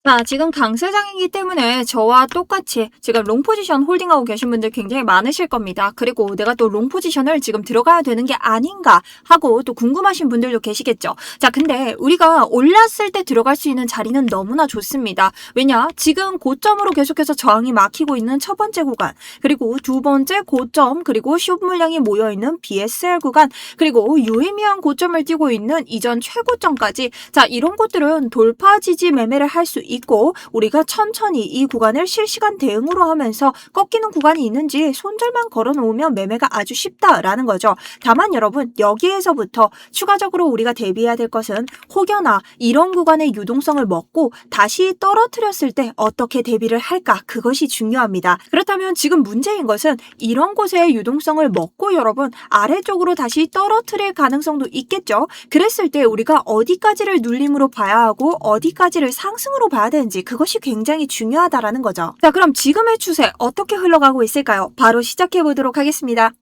자, 지금 강세장이기 때문에 저와 똑같이 지금 롱 포지션 홀딩하고 계신 분들 굉장히 많으실 겁니다. 그리고 내가 또 롱 포지션을 지금 들어가야 되는 게 아닌가 하고 또 궁금하신 분들도 계시겠죠. 자, 근데 우리가 올랐을 때 들어갈 수 있는 자리는 너무나 좋습니다. 왜냐? 지금 고점으로 계속해서 저항이 막히고 있는 첫 번째 구간, 그리고 두 번째 고점, 그리고 숏 물량이 모여있는 BSL 구간, 그리고 유의미한 고점을 띄고 있는 이전 최고점까지, 자, 이런 곳들은 돌파 지지 매매를 할 수 있고 우리가 천천히 이 구간을 실시간 대응으로 하면서 꺾이는 구간이 있는지 손절만 걸어놓으면 매매가 아주 쉽다라는 거죠. 다만 여러분, 여기에서부터 추가적으로 우리가 대비해야 될 것은 혹여나 이런 구간의 유동성을 먹고 다시 떨어뜨렸을 때 어떻게 대비를 할까, 그것이 중요합니다. 그렇다면 지금 문제인 것은 이런 곳의 유동성을 먹고 여러분 아래쪽으로 다시 떨어뜨릴 가능성도 있겠죠. 그랬을 때 우리가 어디까지를 눌림으로 봐야 하고 어디까지를 상승으로 봐야 되는지, 그것이 굉장히 중요하다라는 거죠. 자, 그럼 지금의 추세 어떻게 흘러가고 있을까요? 바로 시작해 보도록 하겠습니다.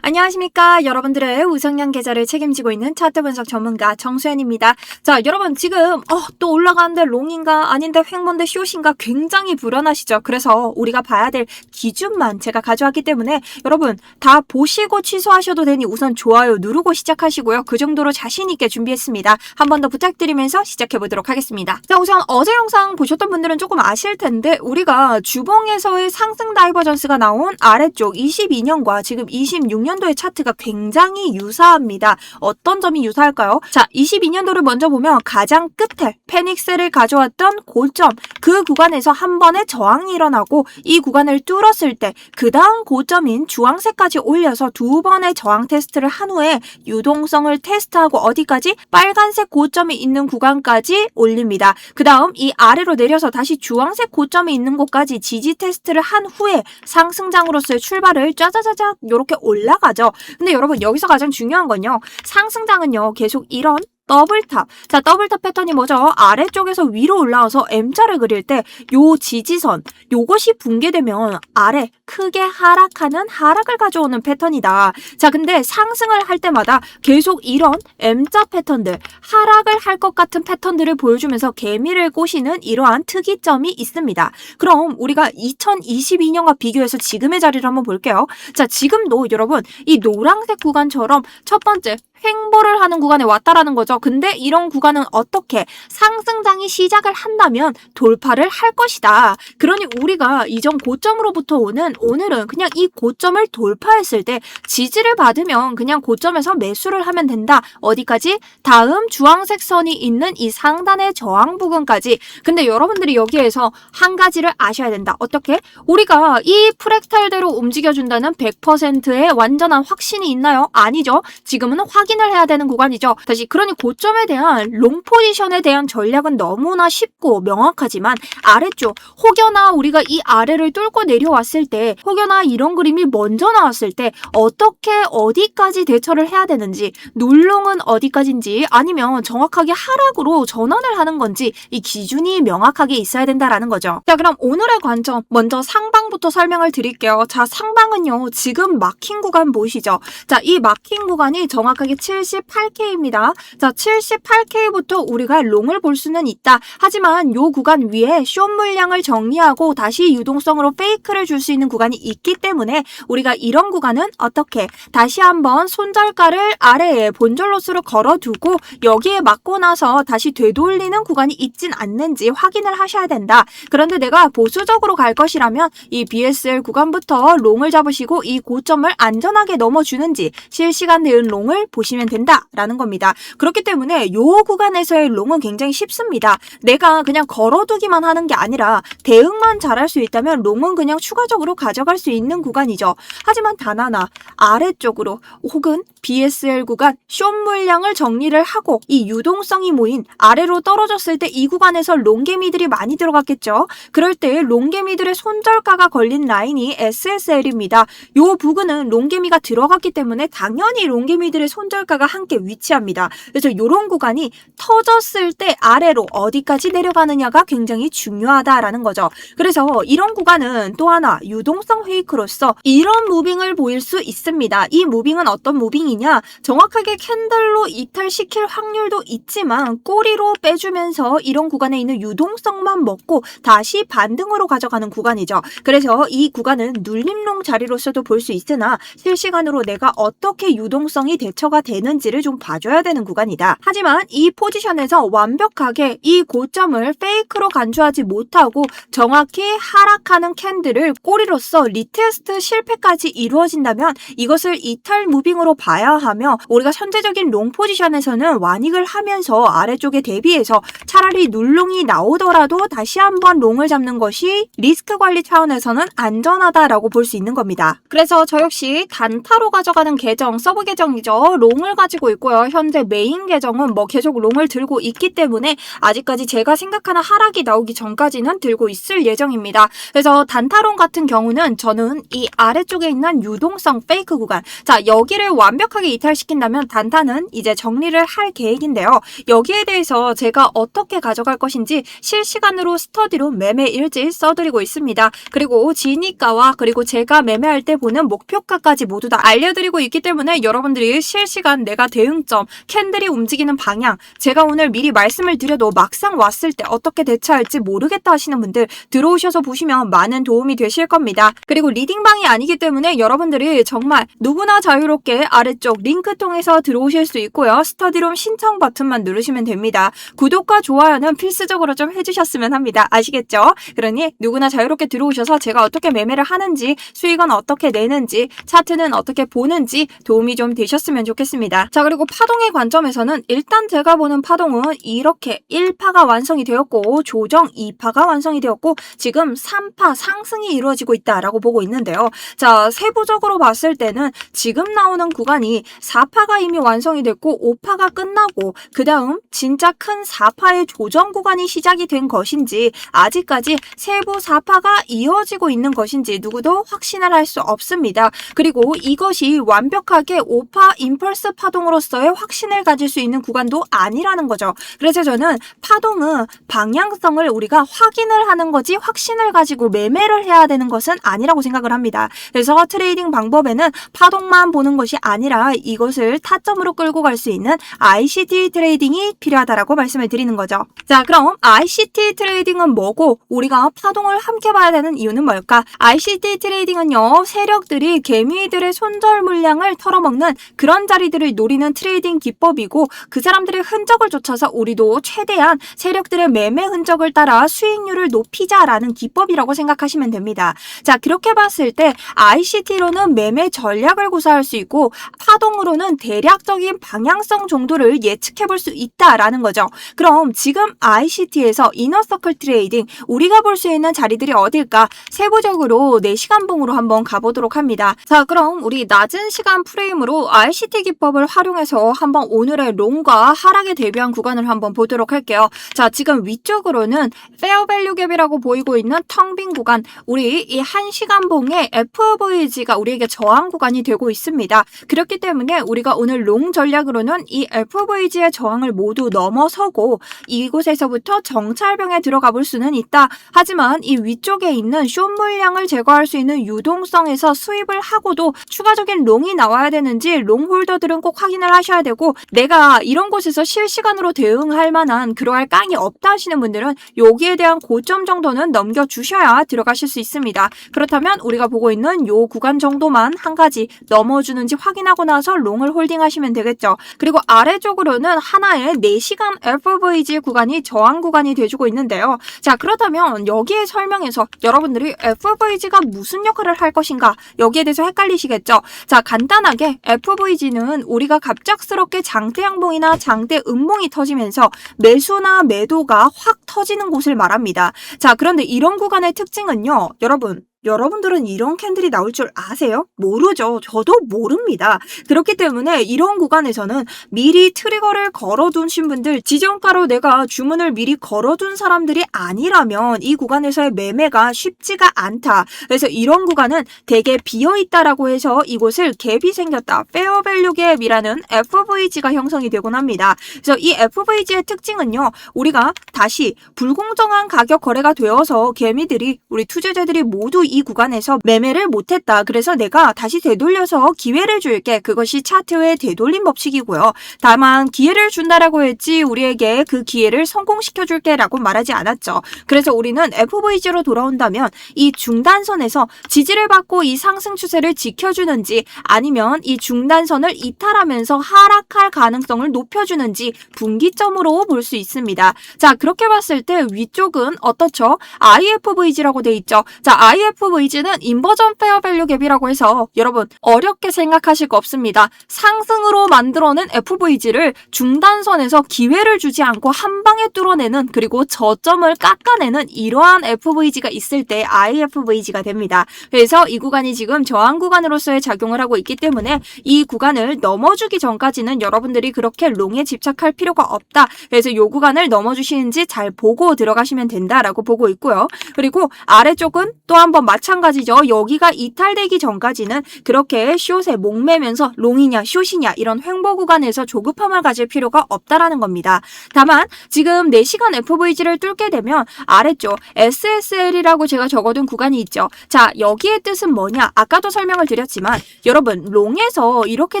안녕하십니까. 여러분들의 우상향 계좌를 책임지고 있는 차트 분석 전문가 정수연입니다. 자, 여러분 지금 또 올라가는데 롱인가 아닌데 횡보인데 숏인가 굉장히 불안하시죠. 그래서 우리가 봐야 될 기준만 제가 가져왔기 때문에 여러분 다 보시고 취소하셔도 되니 우선 좋아요 누르고 시작하시고요. 그 정도로 자신있게 준비했습니다. 한 번 더 부탁드리면서 시작해보도록 하겠습니다. 자, 우선 어제 영상 보셨던 분들은 조금 아실 텐데 우리가 주봉에서의 상승 다이버전스가 나온 아래쪽 22년과 지금 26년도의 차트가 굉장히 유사합니다. 어떤 점이 유사할까요? 자, 22년도를 먼저 보면 가장 끝에 페닉스를 가져왔던 고점, 그 구간에서 한 번의 저항이 일어나고 이 구간을 뚫었을 때 그 다음 고점인 주황색까지 올려서 두 번의 저항 테스트를 한 후에 유동성을 테스트하고 어디까지? 빨간색 고점이 있는 구간까지 올립니다. 그 다음 이 아래로 내려서 다시 주황색 고점이 있는 곳까지 지지 테스트를 한 후에 상승장으로서의 출발을 짜자자작 이렇게 올라가죠. 근데 여러분 여기서 가장 중요한 건요, 상승장은요 계속 이런 더블탑. 자, 더블탑 패턴이 뭐죠? 아래쪽에서 위로 올라와서 M자를 그릴 때 요 지지선, 요것이 붕괴되면 아래 크게 하락하는 하락을 가져오는 패턴이다. 자, 근데 상승을 할 때마다 계속 이런 M자 패턴들, 하락을 할 것 같은 패턴들을 보여주면서 개미를 꼬시는 이러한 특이점이 있습니다. 그럼 우리가 2022년과 비교해서 지금의 자리를 한번 볼게요. 자, 지금도 여러분 이 노란색 구간처럼 첫 번째 횡보를 하는 구간에 왔다라는 거죠. 근데 이런 구간은 어떻게 상승장이 시작을 한다면 돌파를 할 것이다. 그러니 우리가 이전 고점으로부터 오는 오늘은 그냥 이 고점을 돌파했을 때 지지를 받으면 그냥 고점에서 매수를 하면 된다. 어디까지? 다음 주황색 선이 있는 이 상단의 저항 부근까지. 근데 여러분들이 여기에서 한 가지를 아셔야 된다. 어떻게? 우리가 이 프랙탈대로 움직여준다는 100%의 완전한 확신이 있나요? 아니죠. 지금은 확인을 해야 되는 구간이죠. 다시, 그러니 고점에 대한 롱 포지션에 대한 전략은 너무나 쉽고 명확하지만 아래쪽 혹여나 우리가 이 아래를 뚫고 내려왔을 때, 혹여나 이런 그림이 먼저 나왔을 때 어떻게 어디까지 대처를 해야 되는지, 눌롱은 어디까지인지 아니면 정확하게 하락으로 전환을 하는 건지 이 기준이 명확하게 있어야 된다라는 거죠. 자, 그럼 오늘의 관점 먼저 상방부터 설명을 드릴게요. 자, 상방은요 지금 막힌 구간 보이시죠? 자, 이 막힌 구간이 정확하게 78K입니다. 자, 78K부터 우리가 롱을 볼 수는 있다. 하지만 요 구간 위에 숏 물량을 정리하고 다시 유동성으로 페이크를 줄 수 있는 구간이 있기 때문에 우리가 이런 구간은 어떻게 다시 한번 손절가를 아래에 본절 로스로 걸어두고 여기에 맞고 나서 다시 되돌리는 구간이 있진 않는지 확인을 하셔야 된다. 그런데 내가 보수적으로 갈 것이라면 이 BSL 구간부터 롱을 잡으시고 이 고점을 안전하게 넘어주는지 실시간 대응 롱을 보시면 된다라는 겁니다. 그렇기 때문에 요 구간에서의 롱은 굉장히 쉽습니다. 내가 그냥 걸어두기만 하는 게 아니라 대응만 잘할 수 있다면 롱은 그냥 추가적으로 가져갈 수 있는 구간이죠. 하지만 단 하나, 아래쪽으로 혹은 BSL 구간 숏 물량을 정리를 하고 이 유동성이 모인 아래로 떨어졌을 때 이 구간에서 롱개미들이 많이 들어갔겠죠. 그럴 때 롱개미들의 손절가가 걸린 라인이 SSL입니다. 요 부근은 롱개미가 들어갔기 때문에 당연히 롱개미들의 손절가가 함께 위치합니다. 그래서 그래서 이런 구간이 터졌을 때 아래로 어디까지 내려가느냐가 굉장히 중요하다라는 거죠. 그래서 이런 구간은 또 하나 유동성 페이크로서 이런 무빙을 보일 수 있습니다. 이 무빙은 어떤 무빙이냐? 정확하게 캔들로 이탈시킬 확률도 있지만 꼬리로 빼주면서 이런 구간에 있는 유동성만 먹고 다시 반등으로 가져가는 구간이죠. 그래서 이 구간은 눌림롱 자리로서도 볼 수 있으나 실시간으로 내가 어떻게 유동성이 대처가 되는지를 좀 봐줘야 되는 구간이다. 하지만 이 포지션에서 완벽하게 이 고점을 페이크로 간주하지 못하고 정확히 하락하는 캔들을 꼬리로서 리테스트 실패까지 이루어진다면 이것을 이탈 무빙으로 봐야 하며 우리가 현재적인 롱 포지션에서는 완익을 하면서 아래쪽에 대비해서 차라리 눌롱이 나오더라도 다시 한번 롱을 잡는 것이 리스크 관리 차원에서는 안전하다라고 볼 수 있는 겁니다. 그래서 저 역시 단타로 가져가는 계정, 서브 계정이죠. 롱을 가지고 있고요. 현재 메인 계정은 뭐 계속 롱을 들고 있기 때문에 아직까지 제가 생각하는 하락이 나오기 전까지는 들고 있을 예정입니다. 그래서 단타론 같은 경우는 저는 이 아래쪽에 있는 유동성 페이크 구간, 자 여기를 완벽하게 이탈시킨다면 단타는 이제 정리를 할 계획인데요. 여기에 대해서 제가 어떻게 가져갈 것인지 실시간으로 스터디로 매매 일지 써드리고 있습니다. 그리고 진입가와 그리고 제가 매매할 때 보는 목표가까지 모두 다 알려드리고 있기 때문에 여러분들이 실시간 내가 대응점, 캔들이 움직이는 방향, 제가 오늘 미리 말씀을 드려도 막상 왔을 때 어떻게 대처할지 모르겠다 하시는 분들 들어오셔서 보시면 많은 도움이 되실 겁니다. 그리고 리딩방이 아니기 때문에 여러분들이 정말 누구나 자유롭게 아래쪽 링크 통해서 들어오실 수 있고요. 스터디룸 신청 버튼만 누르시면 됩니다. 구독과 좋아요는 필수적으로 좀 해주셨으면 합니다. 아시겠죠? 그러니 누구나 자유롭게 들어오셔서 제가 어떻게 매매를 하는지, 수익은 어떻게 내는지, 차트는 어떻게 보는지 도움이 좀 되셨으면 좋겠습니다. 자, 그리고 파동의 관점에서는 일단 제가 보는 파동은 이렇게 1파가 완성이 되었고 조정 2파가 완성이 되었고 지금 3파 상승이 이루어지고 있다라고 보고 있는데요. 자, 세부적으로 봤을 때는 지금 나오는 구간이 4파가 이미 완성이 됐고 5파가 끝나고 그 다음 진짜 큰 4파의 조정 구간이 시작이 된 것인지 아직까지 세부 4파가 이어지고 있는 것인지 누구도 확신을 할 수 없습니다. 그리고 이것이 완벽하게 5파 임펄스 파동으로서의 확신을 가질 수 있는 구간도 아니라는 거죠. 그래서 저는 파동은 방향성을 우리가 확인을 하는 거지 확신을 가지고 매매를 해야 되는 것은 아니라고 생각을 합니다. 그래서 트레이딩 방법에는 파동만 보는 것이 아니라 이것을 타점으로 끌고 갈 수 있는 ICT 트레이딩이 필요하다라고 말씀을 드리는 거죠. 자, 그럼 ICT 트레이딩은 뭐고 우리가 파동을 함께 봐야 되는 이유는 뭘까? ICT 트레이딩은요, 세력들이 개미들의 손절 물량을 털어먹는 그런 자리들을 노리는 트레이딩 기법이고 그 사람들의 흔적을 쫓아서 우리도 최대한 세력들의 매매 흔적을 따라 수익률을 높이자라는 기법이라고 생각하시면 됩니다. 자, 그렇게 봤을 때 ICT로는 매매 전략을 구사할 수 있고 파동으로는 대략적인 방향성 정도를 예측해 볼 수 있다라는 거죠. 그럼 지금 ICT에서 이너서클 트레이딩 우리가 볼 수 있는 자리들이 어딜까? 세부적으로 4시간 봉으로 한번 가보도록 합니다. 자, 그럼 우리 낮은 시간 프레임으로 ICT 기법을 활용해서 한번 오늘의 롱과 하락에 대비한 구간을 한번 보도록 할게요. 자, 지금 위쪽으로는 페어 밸류 갭이라고 보이고 있는 텅 빈 구간, 우리 이 1시간 봉의 FVG가 우리에게 저항 구간이 되고 있습니다. 그렇기 때문에 우리가 오늘 롱 전략으로는 이 FVG의 저항을 모두 넘어서고 이곳에서부터 정찰병에 들어가 볼 수는 있다. 하지만 이 위쪽에 있는 숏 물량을 제거할 수 있는 유동성에서 수입을 하고도 추가적인 롱이 나와야 되는지 롱 홀더들은 꼭 확인을 하셔야 되고, 내가 이런 곳에서 실시간으로 대응할 만한 그러할 깡이 없다 하시는 분들은 여기에 대한 고점 정도는 넘겨주셔야 들어가실 수 있습니다. 그렇다면 우리가 보고 있는 요 구간 정도만 한 가지 넘어주는지 확인하고 나서 롱을 홀딩하시면 되겠죠. 그리고 아래쪽으로는 하나의 4시간 FVG 구간이 저항 구간이 돼주고 있는데요. 자, 그렇다면 여기에 설명해서 여러분들이 FVG가 무슨 역할을 할 것인가, 여기에 대해서 헷갈리시겠죠. 자, 간단하게 FVG는 우리가 갑작스럽게 장대 양봉이나 장대 음봉이 터지면서 매수나 매도가 확 터지는 곳을 말합니다. 자, 그런데 이런 구간의 특징은요, 여러분 여러분들은 이런 캔들이 나올 줄 아세요? 모르죠. 저도 모릅니다. 그렇기 때문에 이런 구간에서는 미리 트리거를 걸어두신 분들, 지정가로 내가 주문을 미리 걸어둔 사람들이 아니라면 이 구간에서의 매매가 쉽지가 않다. 그래서 이런 구간은 되게 비어있다라고 해서 이곳을 갭이 생겼다. 페어밸류 갭이라는 FVG가 형성이 되곤 합니다. 그래서 이 FVG의 특징은요. 우리가 다시 불공정한 가격 거래가 되어서 개미들이, 우리 투자자들이 모두 이 구간에서 매매를 못했다. 그래서 내가 다시 되돌려서 기회를 줄게. 그것이 차트의 되돌림 법칙이고요. 다만 기회를 준다라고 했지 우리에게 그 기회를 성공시켜줄게 라고 말하지 않았죠. 그래서 우리는 FVG로 돌아온다면 이 중단선에서 지지를 받고 이 상승 추세를 지켜주는지 아니면 이 중단선을 이탈하면서 하락할 가능성을 높여주는지 분기점으로 볼 수 있습니다. 자, 그렇게 봤을 때 위쪽은 어떻죠? IFVG라고 돼 있죠. 자, IFVG는 인버전 페어밸류 갭이라고 해서 여러분 어렵게 생각하실 거 없습니다. 상승으로 만들어낸 FVG를 중단선에서 기회를 주지 않고 한 방에 뚫어내는, 그리고 저점을 깎아내는 이러한 FVG가 있을 때 IFVG가 됩니다. 그래서 이 구간이 지금 저항 구간으로서의 작용을 하고 있기 때문에 이 구간을 넘어주기 전까지는 여러분들이 그렇게 롱에 집착할 필요가 없다. 그래서 이 구간을 넘어주시는지 잘 보고 들어가시면 된다라고 보고 있고요. 그리고 아래쪽은 또 한번 마찬가지죠. 여기가 이탈되기 전까지는 그렇게 숏에 목매면서 롱이냐 숏이냐 이런 횡보 구간에서 조급함을 가질 필요가 없다라는 겁니다. 다만 지금 4시간 FVG를 뚫게 되면 아래쪽 SSL이라고 제가 적어둔 구간이 있죠. 자, 여기의 뜻은 뭐냐? 아까도 설명을 드렸지만 여러분 롱에서 이렇게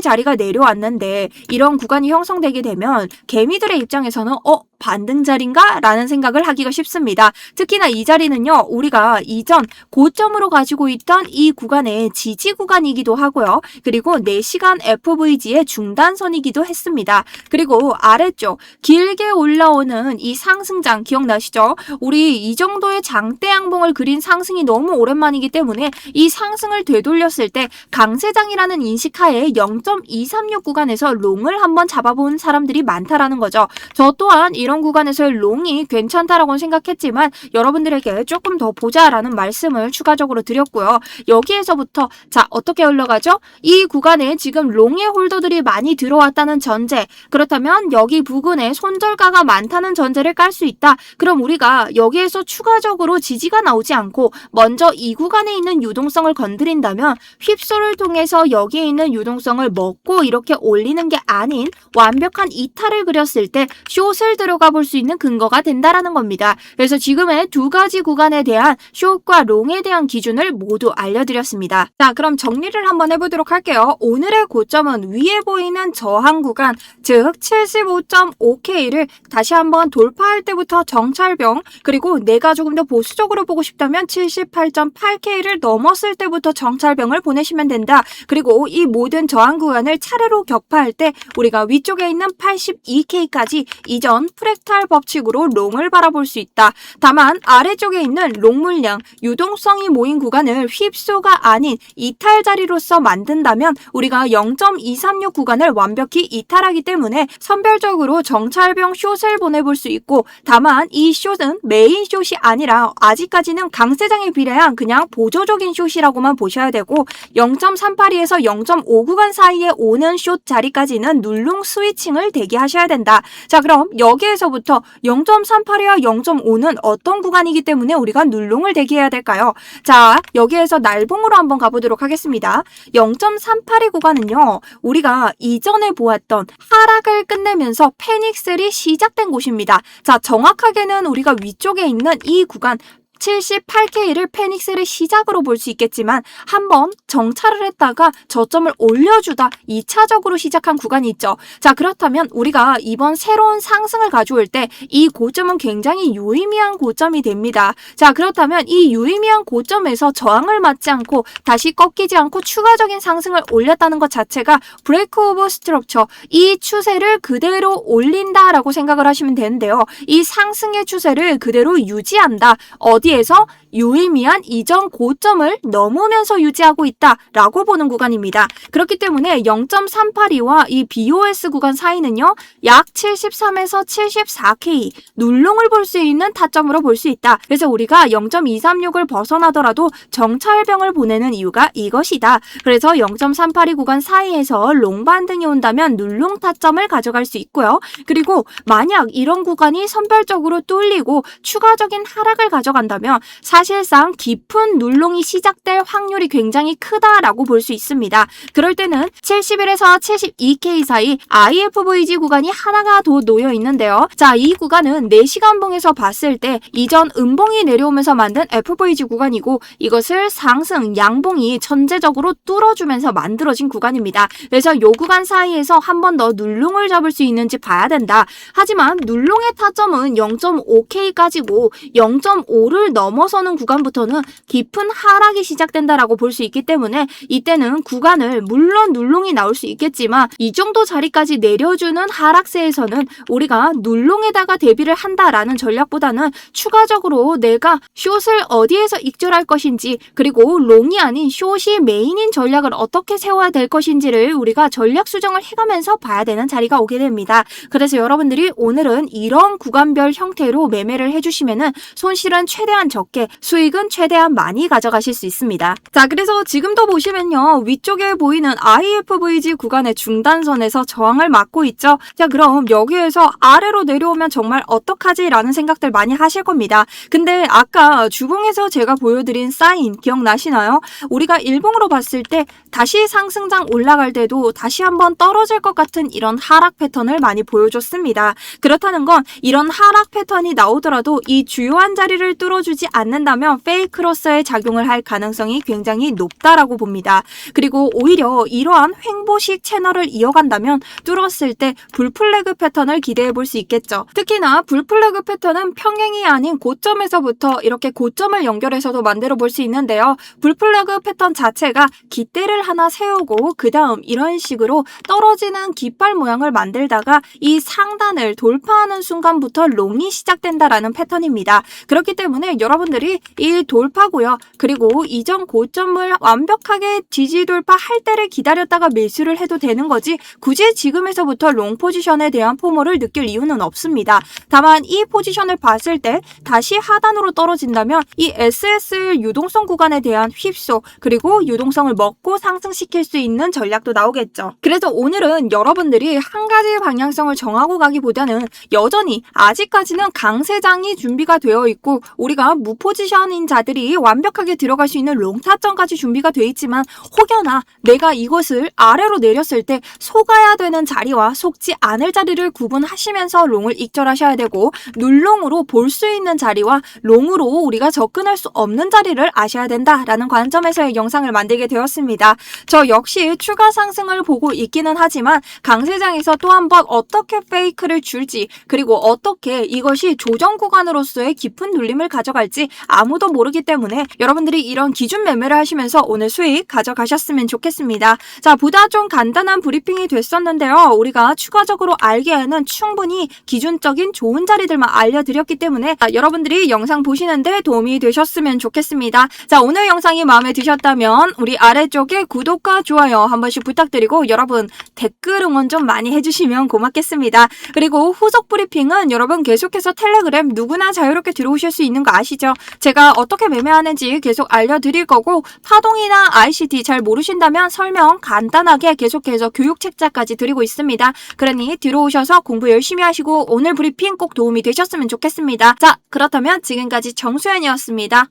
자리가 내려왔는데 이런 구간이 형성되게 되면 개미들의 입장에서는 반등 자리인가? 라는 생각을 하기가 쉽습니다. 특히나 이 자리는요. 우리가 이전 고점으로 가지고 있던 이 구간의 지지 구간이기도 하고요. 그리고 4시간 FVG의 중단선이기도 했습니다. 그리고 아래쪽 길게 올라오는 이 상승장 기억나시죠? 우리 이 정도의 장대 양봉을 그린 상승이 너무 오랜만이기 때문에 이 상승을 되돌렸을 때 강세장이라는 인식하에 0.236 구간에서 롱을 한번 잡아본 사람들이 많다라는 거죠. 저 또한 이런 구간에서의 롱이 괜찮다라고 생각했지만 여러분들에게 조금 더 보자라는 말씀을 추가적으로 드렸고요. 여기에서부터 자, 어떻게 흘러가죠? 이 구간에 지금 롱의 홀더들이 많이 들어왔다는 전제, 그렇다면 여기 부근에 손절가가 많다는 전제를 깔 수 있다. 그럼 우리가 여기에서 추가적으로 지지가 나오지 않고 먼저 이 구간에 있는 유동성을 건드린다면 휩소를 통해서 여기에 있는 유동성을 먹고 이렇게 올리는 게 아닌 완벽한 이탈을 그렸을 때 숏을 들어가 볼 수 있는 근거가 된다라는 겁니다. 그래서 지금의 두 가지 구간에 대한 숏과 롱에 대한 기준을 모두 알려드렸습니다. 자, 그럼 정리를 한번 해보도록 할게요. 오늘의 고점은 위에 보이는 저항 구간, 즉 75.5K를 다시 한번 돌파할 때부터 정찰병, 그리고 내가 조금 더 보수적으로 보고 싶다면 78.8K를 넘었을 때부터 정찰병을 보내시면 된다. 그리고 이 모든 저항 구간을 차례로 격파할 때 우리가 위쪽에 있는 82K까지 이전 프랙탈 법칙으로 롱을 바라볼 수 있다. 다만 아래쪽에 있는 롱 물량, 유동성이 모인 구간을 휩소가 아닌 이탈 자리로서 만든다면 우리가 0.236 구간을 완벽히 이탈하기 때문에 선별적으로 정찰병 숏을 보내볼 수 있고, 다만 이 숏은 메인 숏이 아니라 아직까지는 강세장에 비례한 그냥 보조적인 숏이라고만 보셔야 되고 0.382에서 0.5 구간 사이에 오는 숏 자리까지는 눌롱 스위칭을 대기하셔야 된다. 자, 그럼 여기에서부터 0.38이와 0.5는 어떤 구간이기 때문에 우리가 눌롱을 대기해야 될까요? 자, 여기에서 날봉으로 한번 가보도록 하겠습니다. 0.382 구간은요, 우리가 이전에 보았던 하락을 끝내면서 패닉셀이 시작된 곳입니다. 자, 정확하게는 우리가 위쪽에 있는 이 구간 78K를 패닉셀의 시작으로 볼 수 있겠지만 한번 정찰을 했다가 저점을 올려주다 2차적으로 시작한 구간이 있죠. 자, 그렇다면 우리가 이번 새로운 상승을 가져올 때 이 고점은 굉장히 유의미한 고점이 됩니다. 자, 그렇다면 이 유의미한 고점에서 저항을 맞지 않고 다시 꺾이지 않고 추가적인 상승을 올렸다는 것 자체가 브레이크 오버 스트럭처, 이 추세를 그대로 올린다라고 생각을 하시면 되는데요. 이 상승의 추세를 그대로 유지한다. 어디 여기에서 유의미한 이전 고점을 넘으면서 유지하고 있다라고 보는 구간입니다. 그렇기 때문에 0.382와 이 BOS 구간 사이는요, 약 73에서 74K 눌롱을 볼 수 있는 타점으로 볼 수 있다. 그래서 우리가 0.236을 벗어나더라도 정찰병을 보내는 이유가 이것이다. 그래서 0.382 구간 사이에서 롱 반등이 온다면 눌롱 타점을 가져갈 수 있고요. 그리고 만약 이런 구간이 선별적으로 뚫리고 추가적인 하락을 가져간다면 사실상 깊은 눌롱이 시작될 확률이 굉장히 크다라고 볼 수 있습니다. 그럴 때는 71에서 72K 사이 IFVG 구간이 하나가 더 놓여 있는데요. 자, 이 구간은 4시간봉에서 봤을 때 이전 음봉이 내려오면서 만든 FVG 구간이고 이것을 상승 양봉이 전체적으로 뚫어주면서 만들어진 구간입니다. 그래서 이 구간 사이에서 한 번 더 눌롱을 잡을 수 있는지 봐야 된다. 하지만 눌롱의 타점은 0.5K까지고 0.5를 넘어서는 구간부터는 깊은 하락이 시작된다라고 볼 수 있기 때문에 이때는 구간을 물론 눌롱이 나올 수 있겠지만 이 정도 자리까지 내려주는 하락세에서는 우리가 눌롱에다가 대비를 한다라는 전략보다는 추가적으로 내가 숏을 어디에서 익절할 것인지 그리고 롱이 아닌 숏이 메인인 전략을 어떻게 세워야 될 것인지를 우리가 전략 수정을 해가면서 봐야 되는 자리가 오게 됩니다. 그래서 여러분들이 오늘은 이런 구간별 형태로 매매를 해주시면은 손실은 최대한 적게 수익은 최대한 많이 가져가실 수 있습니다. 자, 그래서 지금도 보시면요, 위쪽에 보이는 IFVG 구간의 중단선에서 저항을 막고 있죠. 자, 그럼 여기에서 아래로 내려오면 정말 어떡하지? 라는 생각들 많이 하실 겁니다. 근데 아까 주봉에서 제가 보여드린 사인 기억나시나요? 우리가 일봉으로 봤을 때 다시 상승장 올라갈 때도 다시 한번 떨어질 것 같은 이런 하락 패턴을 많이 보여줬습니다. 그렇다는 건 이런 하락 패턴이 나오더라도 이 주요한 자리를 뚫어주지 않는다면 페이크로서의 작용을 할 가능성이 굉장히 높다라고 봅니다. 그리고 오히려 이러한 횡보식 채널을 이어간다면 뚫었을 때 불플래그 패턴을 기대해 볼 수 있겠죠. 특히나 불플래그 패턴은 평행이 아닌 고점에서부터 이렇게 고점을 연결해서도 만들어 볼 수 있는데요. 불플래그 패턴 자체가 깃대를 하나 세우고 그 다음 이런 식으로 떨어지는 깃발 모양을 만들다가 이 상단을 돌파하는 순간부터 롱이 시작된다라는 패턴입니다. 그렇기 때문에 여러분들이 이 돌파고요. 그리고 이전 고점을 완벽하게 지지 돌파할 때를 기다렸다가 매수를 해도 되는 거지 굳이 지금에서부터 롱 포지션에 대한 포모를 느낄 이유는 없습니다. 다만 이 포지션을 봤을 때 다시 하단으로 떨어진다면 이 SSL 유동성 구간에 대한 휩소 그리고 유동성을 먹고 상승시킬 수 있는 전략도 나오겠죠. 그래서 오늘은 여러분들이 한 가지 방향성을 정하고 가기보다는 여전히 아직까지는 강세장이 준비가 되어 있고 우리가 무포지션인 자들이 완벽하게 들어갈 수 있는 롱타점까지 준비가 되어 있지만 혹여나 내가 이것을 아래로 내렸을 때 속아야 되는 자리와 속지 않을 자리를 구분하시면서 롱을 익절하셔야 되고 눌롱으로 볼 수 있는 자리와 롱으로 우리가 접근할 수 없는 자리를 아셔야 된다라는 관점에서의 영상을 만들게 되었습니다. 저 역시 추가 상승을 보고 있기는 하지만 강세장에서 또 한 번 어떻게 페이크를 줄지 그리고 어떻게 이것이 조정 구간으로서의 깊은 눌림을 가져갈지 아무도 모르기 때문에 여러분들이 이런 기준 매매를 하시면서 오늘 수익 가져가셨으면 좋겠습니다. 자, 보다 좀 간단한 브리핑이 됐었는데요. 우리가 추가적으로 알기에는 충분히 기준적인 좋은 자리들만 알려드렸기 때문에 여러분들이 영상 보시는데 도움이 되셨으면 좋겠습니다. 자, 오늘 영상이 마음에 드셨다면 우리 아래쪽에 구독과 좋아요 한 번씩 부탁드리고 여러분 댓글 응원 좀 많이 해주시면 고맙겠습니다. 그리고 후속 브리핑은 여러분 계속해서 텔레그램 누구나 자유롭게 들어오실 수 있는 거 아시죠? 제가 어떻게 매매하는지 계속 알려드릴 거고 파동이나 ICT 잘 모르신다면 설명 간단하게 계속해서 교육 책자까지 드리고 있습니다. 그러니 들어오셔서 공부 열심히 하시고 오늘 브리핑 꼭 도움이 되셨으면 좋겠습니다. 자, 그렇다면 지금까지 정수연이었습니다.